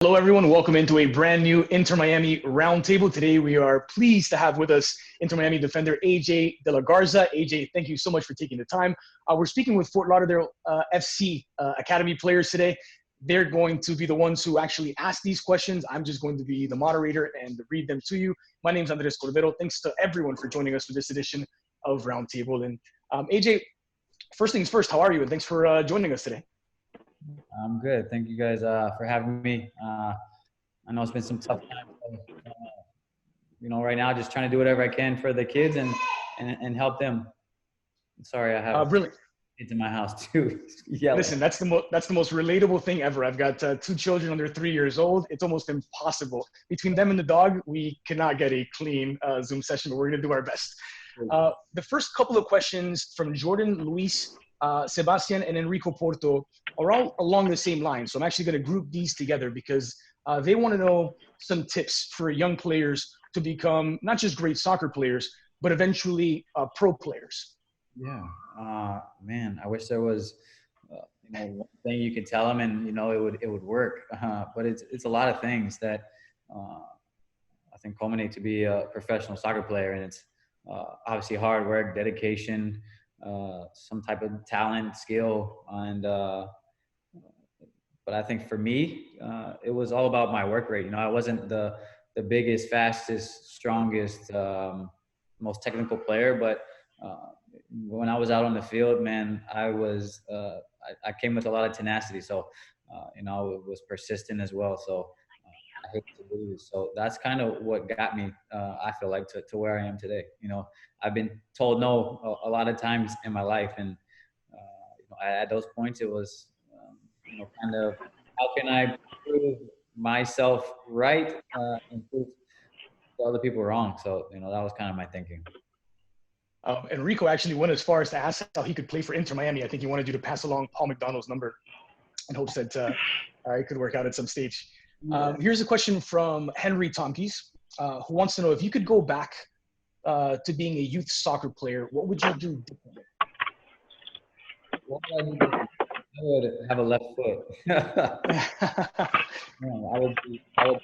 Hello, everyone. Welcome into a brand new Inter Miami Roundtable. Today, we are pleased to have with us Inter Miami defender AJ DeLAGarza. AJ, thank you so much for taking the time. We're speaking with Fort Lauderdale FC Academy players today. They're going to be the ones who actually ask these questions. I'm just going to be the moderator and read them to you. My name is Andres Cordero. Thanks to everyone for joining us for this edition of Roundtable. And AJ, first things first, how are you? And thanks for joining us today. I'm good. Thank you guys for having me. I know it's been some tough times. Right now, just trying to do whatever I can for the kids and help them. Sorry, I have Really? kids in my house too. Yeah. Listen, that's the most relatable thing ever. I've got two children under 3 years old. It's almost impossible. Between them and the dog, we cannot get a clean Zoom session, but we're going to do our best. The first couple of questions from Jordan, Luis, Sebastian, and Enrico Porto are all along the same line. So I'm actually going to group these together because they want to know some tips for young players to become not just great soccer players, but eventually pro players. Yeah, man, I wish there was, one thing you could tell them and, it would work. But it's a lot of things that I think culminate to be a professional soccer player. And it's obviously hard work, dedication, some type of talent, skill, and but I think for me, it was all about my work rate. I wasn't the biggest, fastest, strongest, most technical player, but when I was out on the field, man, I was I came with a lot of tenacity. So it was persistent as well. So I hate to lose. So that's kind of what got me, I feel like, to where I am today. I've been told no a lot of times in my life. And, at those points, it was, kind of, how can I prove myself right and prove other people wrong? So, that was kind of my thinking. Enrico actually went as far as to ask how he could play for Inter Miami. I think he wanted you to pass along Paul McDonald's number in hopes that it could work out at some stage. Here's a question from Henry Tompkins, who wants to know if you could go back to being a youth soccer player, what would you do differently? I would have a left foot. I would go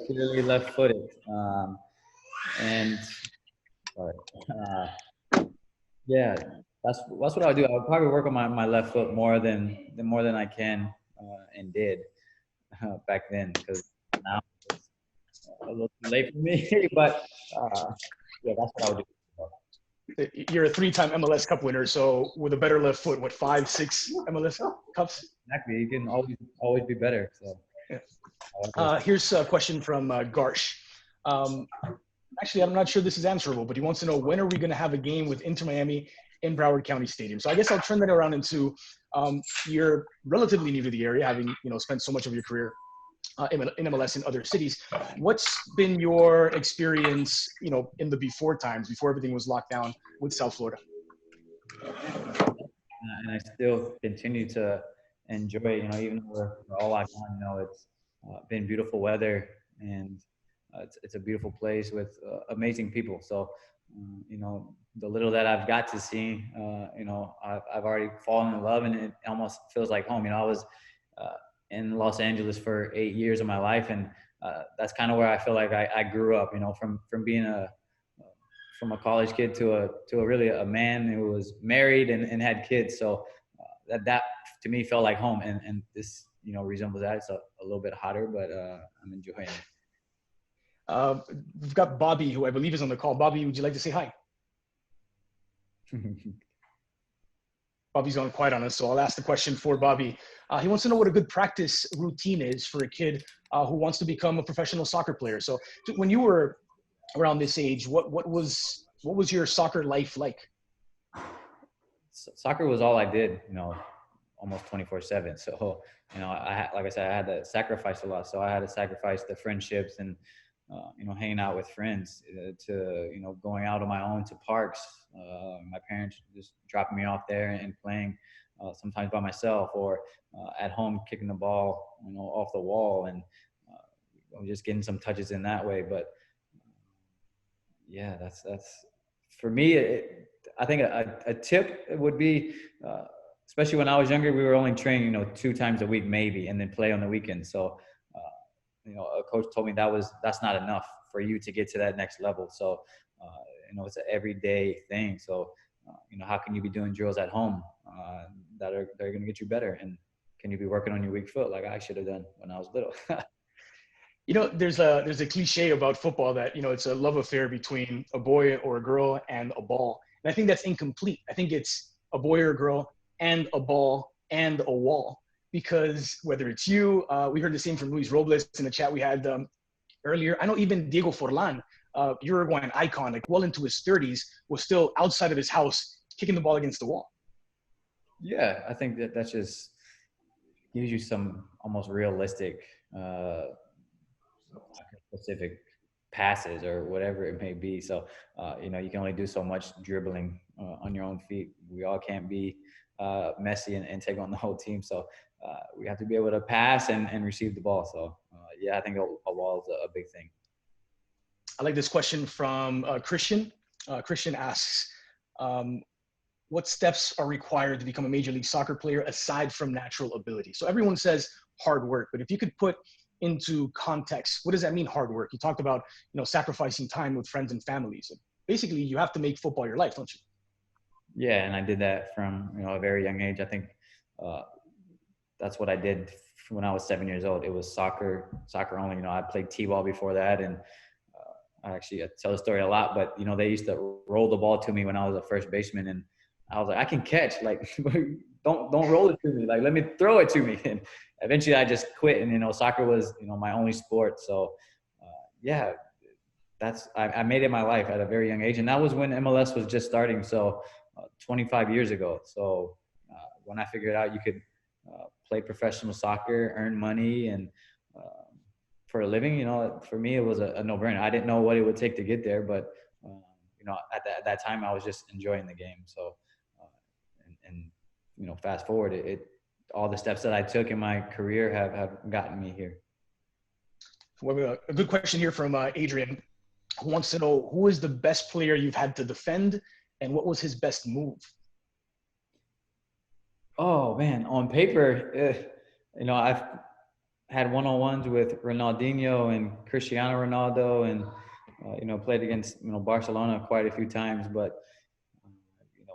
clearly left-footed. Yeah, that's what I would do. I would probably work on my left foot more than I can and did back then, because now it's a little too late for me. But yeah, that's what I would do. You're a 3-time MLS Cup winner, so with a better left foot, what, 5, 6 MLS Cups? Exactly. You can always be better. So. Yeah. Here's a question from Garsh. Actually, I'm not sure this is answerable, but he wants to know, when are we going to have a game with Inter Miami in Broward County Stadium? So I guess I'll turn that around into you're relatively new to the area, having spent so much of your career in MLS in other cities. What's been your experience, in the before times, before everything was locked down with South Florida? And I still continue to enjoy it, even though we're all locked down. It's been beautiful weather, and it's a beautiful place with amazing people. So, the little that I've got to see, I've already fallen in love, and it almost feels like home. I was in Los Angeles for 8 years of my life, and that's kind of where I feel like I grew up. From being from a college kid to a really a man who was married and had kids. So that to me felt like home, and this resembles that. It's a little bit hotter, but I'm enjoying it. We've got Bobby, who I believe is on the call. Bobby, would you like to say hi? Bobby's gone quiet on us, so I'll ask the question for Bobby. He wants to know what a good practice routine is for a kid who wants to become a professional soccer player. So when you were around this age, what was your soccer life like? Soccer was all I did, almost 24/7. So, like I said, I had to sacrifice a lot. So I had to sacrifice the friendships and, hanging out with friends to, going out on my own to parks. My parents just dropping me off there and playing sometimes by myself, or at home kicking the ball, off the wall, and just getting some touches in that way. But yeah, that's for me. I think a tip would be, especially when I was younger, we were only training, 2 times a week maybe, and then play on the weekends. So a coach told me that's not enough for you to get to that next level. So, it's an everyday thing. So, how can you be doing drills at home they're going to get you better? And can you be working on your weak foot like I should have done when I was little? There's a cliche about football that, it's a love affair between a boy or a girl and a ball. And I think that's incomplete. I think it's a boy or a girl and a ball and a wall. Because whether it's you, we heard the same from Luis Robles in the chat we had earlier. I know even Diego Forlan, Uruguayan icon, like well into his 30s, was still outside of his house kicking the ball against the wall. Yeah, I think that just gives you some almost realistic, specific passes or whatever it may be. So, you can only do so much dribbling on your own feet. We all can't be Messi and take on the whole team. So we have to be able to pass and receive the ball. So, I think a wall is a big thing. I like this question from Christian. Christian asks, what steps are required to become a Major League Soccer player aside from natural ability? So everyone says hard work, but if you could put into context, what does that mean, hard work? You talked about, sacrificing time with friends and families. Basically, you have to make football your life, don't you? Yeah, and I did that from, a very young age. I think that's what I did when I was 7 years old. It was soccer only. I played t-ball before that, and I tell the story a lot, but, they used to roll the ball to me when I was a first baseman, and I was like, I can catch, like, don't roll it to me. Like, let me throw it to me. And eventually I just quit. And, soccer was, my only sport. So, I made it my life at a very young age. And that was when MLS was just starting. So 25 years ago. So when I figured out you could play professional soccer, earn money, and for a living, for me, it was a no-brainer. I didn't know what it would take to get there, but, at that time I was just enjoying the game. So, fast forward, all the steps that I took in my career have gotten me here. Well, a good question here from Adrian, who wants to know, who is the best player you've had to defend, and what was his best move? Oh man, on paper, I've had one-on-ones with Ronaldinho and Cristiano Ronaldo, and played against Barcelona quite a few times, but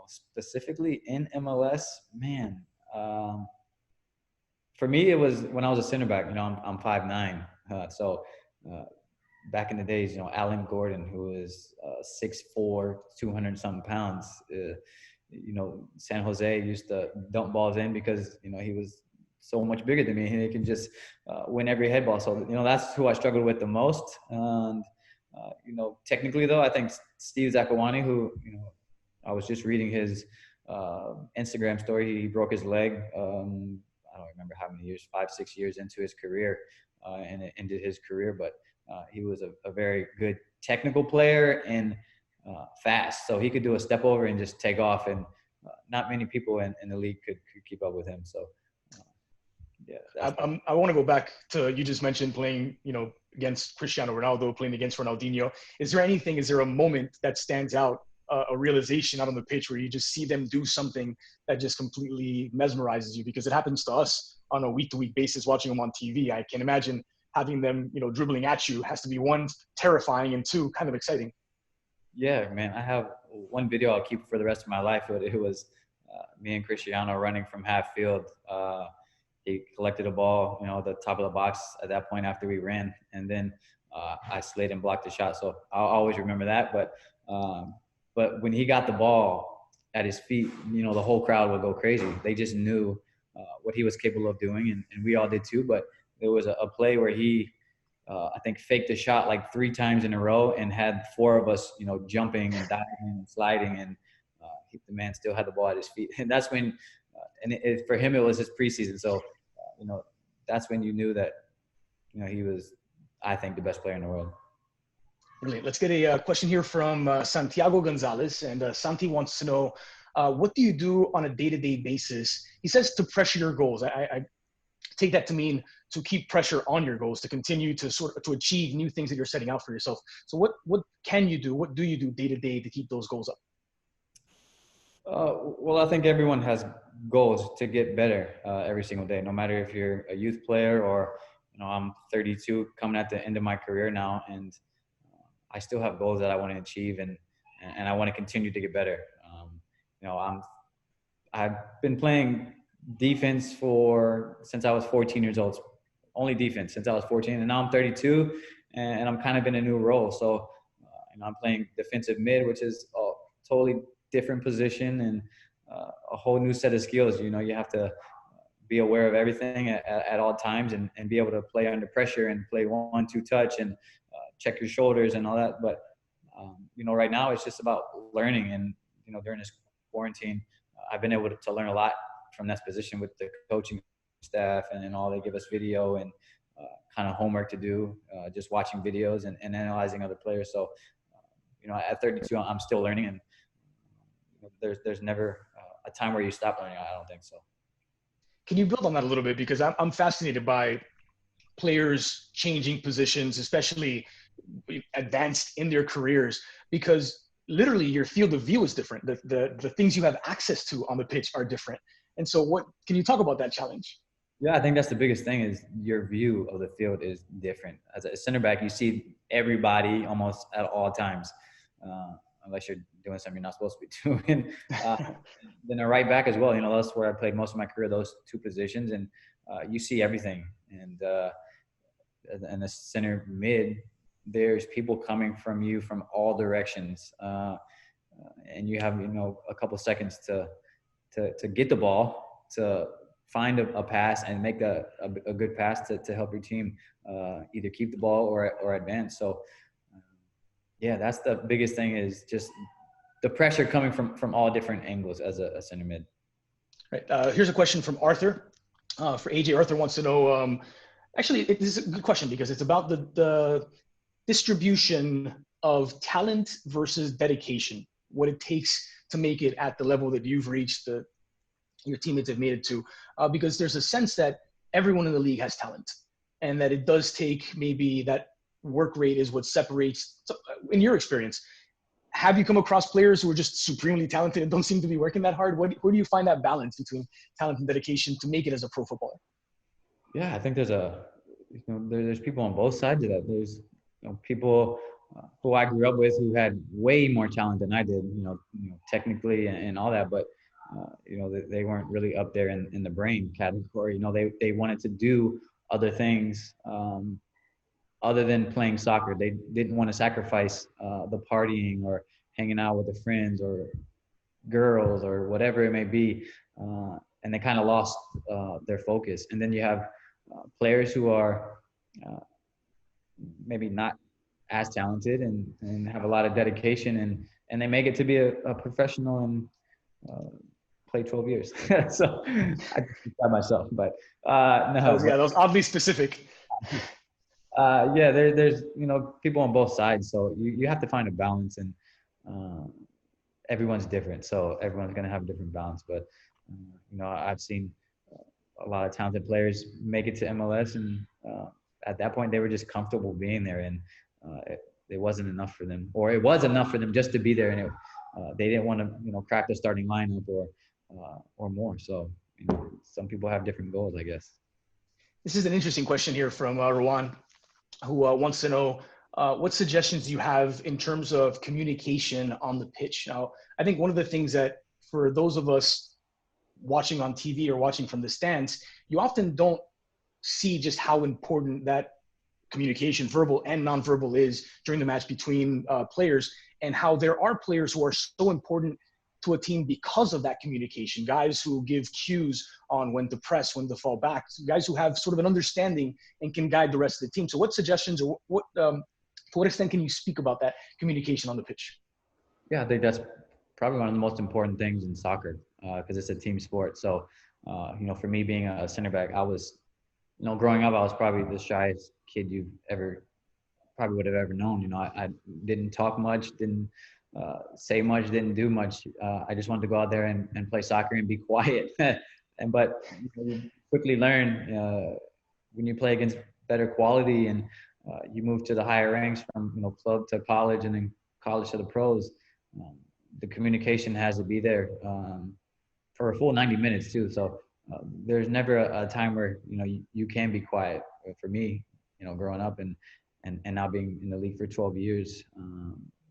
specifically in MLS, man, for me it was when I was a center back. I'm 5'9", so back in the days, Alan Gordon, who is 6'4", 200 something pounds, San Jose used to dump balls in because he was so much bigger than me, and he can just win every head ball. So that's who I struggled with the most. And technically though, I think Steve Zakawani, who I was just reading his Instagram story. He broke his leg. I don't remember how many years, 5-6 years into his career, and it ended his career. But he was a very good technical player and fast. So he could do a step over and just take off. And not many people in the league could keep up with him. So, I want to go back to, you just mentioned playing, against Cristiano Ronaldo, playing against Ronaldinho. Is there a moment that stands out, a realization out on the pitch where you just see them do something that just completely mesmerizes you? Because it happens to us on a week-to-week basis watching them on TV. I can imagine having them, dribbling at you has to be, one, terrifying, and two, kind of exciting. Yeah, man. I have one video I'll keep for the rest of my life. It was me and Cristiano running from half field. He collected a ball, at the top of the box at that point after we ran. And then I slid and blocked the shot. So I'll always remember that. But when he got the ball at his feet, the whole crowd would go crazy. They just knew what he was capable of doing, and we all did too. But there was a play where he, I think, faked a shot like 3 times in a row and had 4 of us, jumping and diving and sliding, and the man still had the ball at his feet. And that's when, for him, it was his preseason. So, that's when you knew that, he was, I think, the best player in the world. Brilliant. Let's get a question here from Santiago Gonzalez. And Santi wants to know, what do you do on a day-to-day basis? He says to pressure your goals. I take that to mean to keep pressure on your goals, to continue to to achieve new things that you're setting out for yourself. So what can you do? What do you do day-to-day to keep those goals up? Well, I think everyone has goals to get better every single day, no matter if you're a youth player or I'm 32, coming at the end of my career now, and I still have goals that I want to achieve, and I want to continue to get better. I've been playing defense since I was 14 years old, only defense since I was 14, and now I'm 32, and I'm kind of in a new role. So, I'm playing defensive mid, which is a totally different position and a whole new set of skills. You have to be aware of everything at all times, and be able to play under pressure and play 1-2 touch and check your shoulders and all that. But right now it's just about learning. And during this quarantine, I've been able to learn a lot from that position with the coaching staff and all. They give us video and kind of homework to do, just watching videos and analyzing other players. So at 32, I'm still learning, and there's never a time where you stop learning. I don't think so. Can you build on that a little bit? Because I'm fascinated by players changing positions, especially advanced in their careers, because literally your field of view is different. The things you have access to on the pitch are different. And so can you talk about that challenge? Yeah, I think that's the biggest thing, is your view of the field is different. As a center back, you see everybody almost at all times, unless you're doing something you're not supposed to be doing. Then a right back as well. That's where I played most of my career, those two positions, and you see everything. And the center mid, there's people coming from you from all directions, and you have a couple seconds to get the ball, to find a pass and make a good pass to help your team either keep the ball or advance. So yeah, that's the biggest thing, is just the pressure coming from all different angles as a center mid. Right. Here's a question from Arthur. For AJ, Arthur wants to know, actually, this is a good question because it's about the distribution of talent versus dedication, what it takes to make it at the level that you've reached, your teammates have made it to, because there's a sense that everyone in the league has talent, and that it does take maybe that work rate is what separates. So, in your experience, have you come across players who are just supremely talented and don't seem to be working that hard? Where do you find that balance between talent and dedication to make it as a pro footballer? Yeah, I think there's there's people on both sides of that. There's people who I grew up with who had way more talent than I did, technically and all that, but they weren't really up there in the brain category. They wanted to do other things other than playing soccer. They didn't want to sacrifice the partying or hanging out with the friends or girls or whatever it may be, and they kind of lost their focus. And then you have players who are maybe not as talented and have a lot of dedication, and they make it to be a professional and play 12 years. So I describe myself, but no. That was oddly specific. Yeah, there's people on both sides, so you have to find a balance, and everyone's different, so everyone's gonna have a different balance. But I've seen a lot of talented players make it to MLS, and at that point they were just comfortable being there, and it wasn't enough for them, or it was enough for them just to be there, and they didn't want to crack the starting lineup or more. So some people have different goals, I guess. This is an interesting question here from Rowan, who wants to know what suggestions you have in terms of communication on the pitch. Now, I think one of the things that for those of us watching on TV or watching from the stands, you often don't see just how important that communication, verbal and nonverbal, is during the match between players, and how there are players who are so important to a team because of that communication. Guys who give cues on when to press, when to fall back, guys who have sort of an understanding and can guide the rest of the team. So what suggestions, or to what extent can you speak about that communication on the pitch? Yeah, I think that's probably one of the most important things in soccer, because it's a team sport. So, for me being a center back, I was, growing up, I was probably the shyest kid you've probably would have ever known. I didn't talk much, didn't say much, didn't do much. I just wanted to go out there and play soccer and be quiet. But you quickly learn when you play against better quality, and you move to the higher ranks from club to college, and then college to the pros. The communication has to be there for a full 90 minutes too. So there's never a time where, you can be quiet. For me, growing up and now being in the league for 12 years,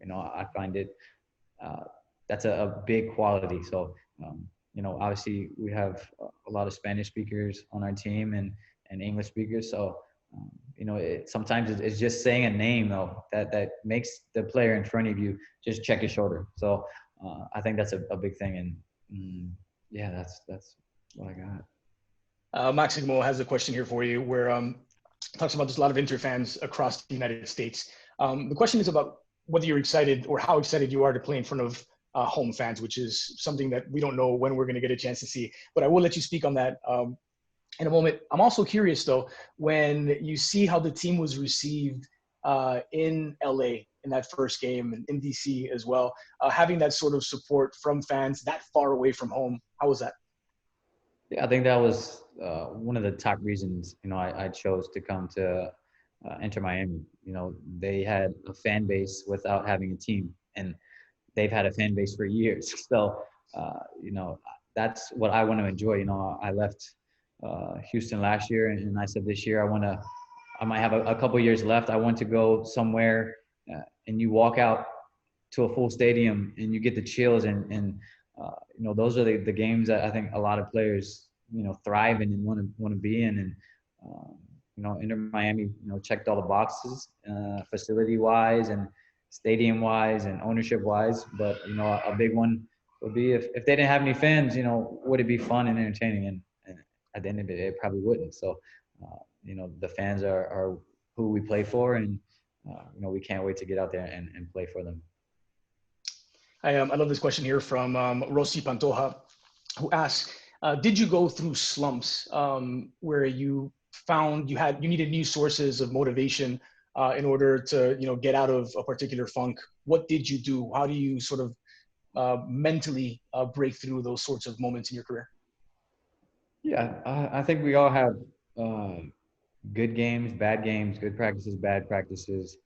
I find it, that's a big quality. So, obviously we have a lot of Spanish speakers on our team and English speakers. So, sometimes it's just saying a name though that makes the player in front of you just check his shoulder. So I think that's a big thing. And yeah, that's what I got. Maximo has a question here for you where talks about there's a lot of Inter fans across the United States. The question is about whether you're excited or how excited you are to play in front of home fans, which is something that we don't know when we're going to get a chance to see. But I will let you speak on that in a moment. I'm also curious, though, when you see how the team was received in LA in that first game and in DC as well, having that sort of support from fans that far away from home, how was that? Yeah, I think that was one of the top reasons, I chose to come to Inter Miami. They had a fan base without having a team, and they've had a fan base for years. So, that's what I want to enjoy. I left Houston last year, and I said this year I might have a couple years left. I want to go somewhere, and you walk out to a full stadium and you get the chills, and those are the games that I think a lot of players thrive in and want to be in. And Inter Miami checked all the boxes, facility wise and stadium wise and ownership wise. But a big one would be if they didn't have any fans, would it be fun and entertaining? And at the end of it, it probably wouldn't. So the fans are who we play for, and we can't wait to get out there and play for them. I love this question here from Rossi Pantoja, who asks, did you go through slumps where you found you needed new sources of motivation in order to get out of a particular funk? What did you do? How do you sort of mentally break through those sorts of moments in your career? Yeah, I think we all have good games, bad games, good practices, bad practices.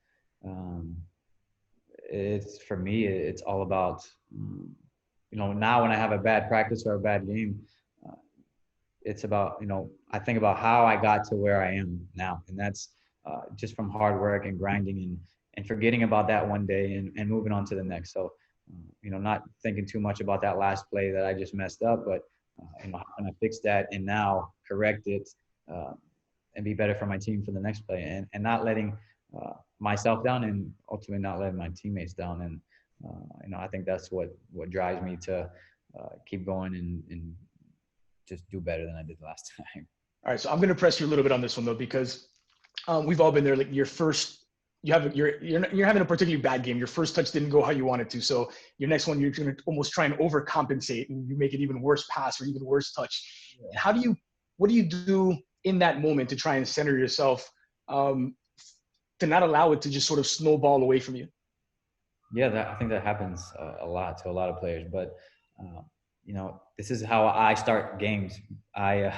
It's for me, it's all about, now when I have a bad practice or a bad game, it's about, I think about how I got to where I am now. And that's just from hard work and grinding and forgetting about that one day and moving on to the next. So, not thinking too much about that last play that I just messed up, but, how can I fix that and now correct it and be better for my team for the next play, and not letting myself down and ultimately not letting my teammates down. And, I think that's what drives me to keep going and just do better than I did last time. All right, so I'm going to press you a little bit on this one though, because we've all been there. Like you're having a particularly bad game. Your first touch didn't go how you wanted to, so your next one you're going to almost try and overcompensate, and you make it even worse pass or even worse touch. Yeah. What do you do in that moment to try and center yourself, to not allow it to just sort of snowball away from you? Yeah, I think that happens a lot to a lot of players, but this is how I start games. My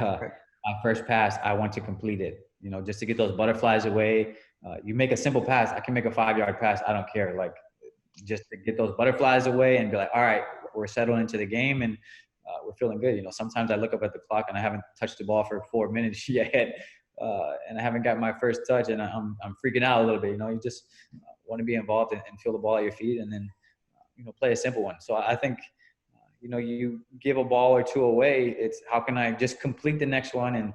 first pass, I want to complete it, just to get those butterflies away. You make a simple pass, I can make a 5-yard pass, I don't care. Like, just to get those butterflies away and be like, all right, we're settled into the game and we're feeling good. Sometimes I look up at the clock and I haven't touched the ball for 4 minutes yet, and I haven't got my first touch, and I'm freaking out a little bit. You just want to be involved and feel the ball at your feet, and then play a simple one. So I think you give a ball or two away, it's how can I just complete the next one and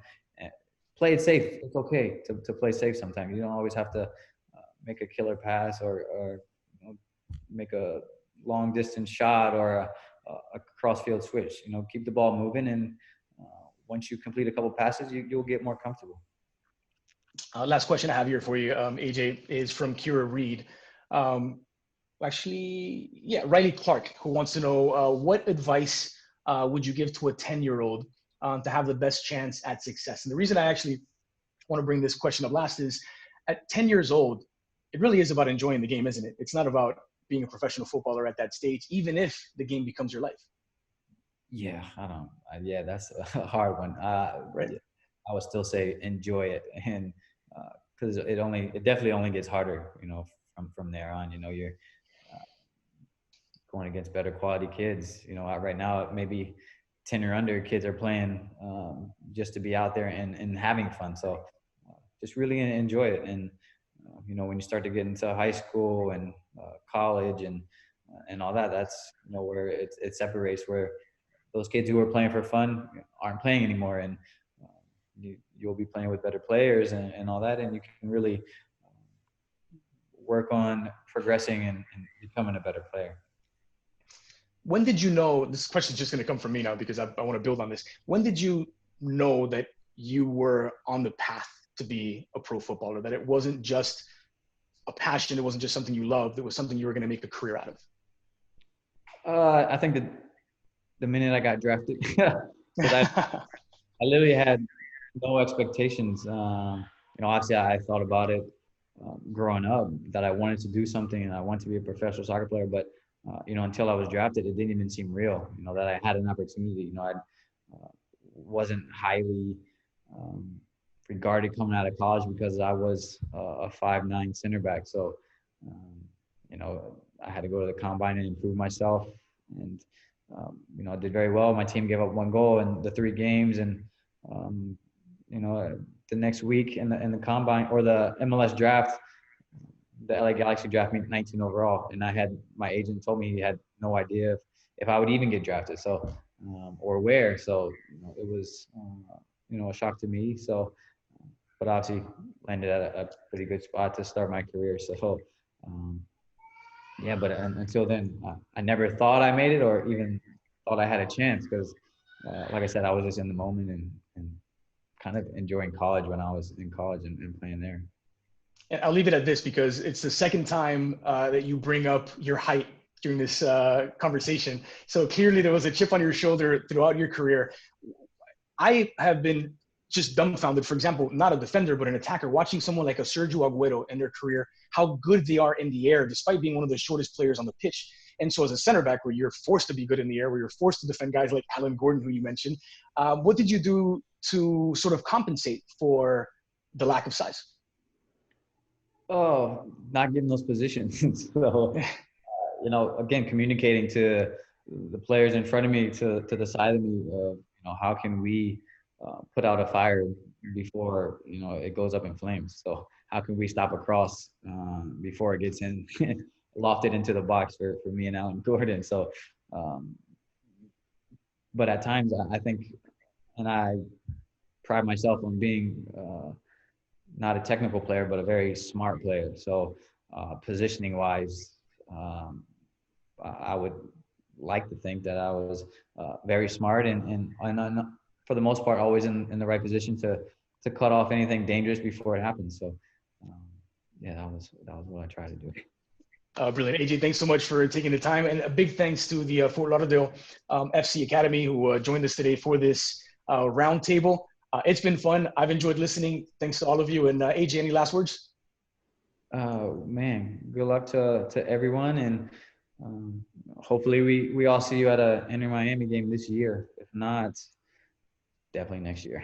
play it safe. It's okay to play safe sometimes. You don't always have to make a killer pass or make a long distance shot or a cross-field switch. Keep the ball moving, and once you complete a couple passes, you'll get more comfortable. Last question I have here for you, AJ, is from Kira Reed. Riley Clark, who wants to know what advice would you give to a 10-year-old to have the best chance at success? And the reason I actually want to bring this question up last is at 10 years old, it really is about enjoying the game, isn't it? It's not about being a professional footballer at that stage, even if the game becomes your life. Yeah, that's a hard one. Right. I would still say enjoy it, and because it definitely only gets harder, from there on. You're going against better quality kids. Right now, maybe 10 or under kids are playing just to be out there and having fun. So just really enjoy it. And, when you start to get into high school and college and all that, that's, where it separates, where those kids who are playing for fun aren't playing anymore. And you'll be playing with better players and all that. And you can really work on progressing and becoming a better player. When did you know, this question is just going to come from me now because I want to build on this. When did you know that you were on the path to be a pro footballer, that it wasn't just a passion, it wasn't just something you loved, it was something you were going to make a career out of? I think that the minute I got drafted, I literally had no expectations. Obviously I thought about it growing up, that I wanted to do something and I wanted to be a professional soccer player, but until I was drafted, it didn't even seem real, that I had an opportunity. I wasn't highly regarded coming out of college because I was a 5'9" center back. So, I had to go to the combine and improve myself. And, I did very well. My team gave up 1 goal in the 3 games. And, the next week in the combine or the MLS draft, the LA Galaxy drafted me 19 overall. And my agent told me he had no idea if I would even get drafted. So, or where. So, it was, a shock to me. So, but obviously landed at a pretty good spot to start my career. So, but until then, I never thought I made it or even thought I had a chance because, like I said, I was just in the moment and kind of enjoying college when I was in college and playing there. And I'll leave it at this because it's the second time that you bring up your height during this conversation. So clearly there was a chip on your shoulder throughout your career. I have been just dumbfounded, for example, not a defender, but an attacker, watching someone like a Sergio Aguero in their career, how good they are in the air, despite being one of the shortest players on the pitch. And so as a center back, where you're forced to be good in the air, where you're forced to defend guys like Alan Gordon, who you mentioned, what did you do to sort of compensate for the lack of size? Oh, not getting those positions. So, again, communicating to the players in front of me, to the side of me, how can we put out a fire before, it goes up in flames? So how can we stop a cross before it gets in, lofted into the box for me and Alan Gordon? So, but at times I think, and I pride myself on being not a technical player, but a very smart player. So positioning wise, I would like to think that I was very smart and for the most part, always in the right position to cut off anything dangerous before it happens. So that was what I tried to do. Brilliant. AJ, thanks so much for taking the time. And a big thanks to the Fort Lauderdale FC Academy who joined us today for this roundtable. It's been fun. I've enjoyed listening. Thanks to all of you. And AJ, any last words? Man, good luck to everyone. And hopefully we all see you at a Inter Miami game this year. If not, definitely next year.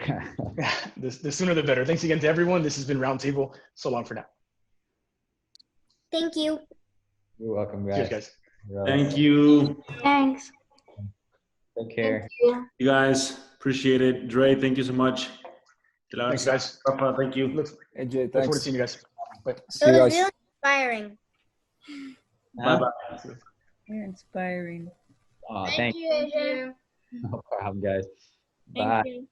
The sooner the better. Thanks again to everyone. This has been Roundtable. So long for now. Thank you. You're welcome, guys. Cheers, guys. Thank you. Thanks. Take care. Thank You guys, appreciate it. Dre, thank you so much. Thanks, guys. Rafa, thank you. Look AJ, forward to thanks. seeing you guys. Bye. See It you was guys. really inspiring. Bye-bye. You're inspiring. Oh, Thank you, AJ. No problem, guys. Thank Bye. you.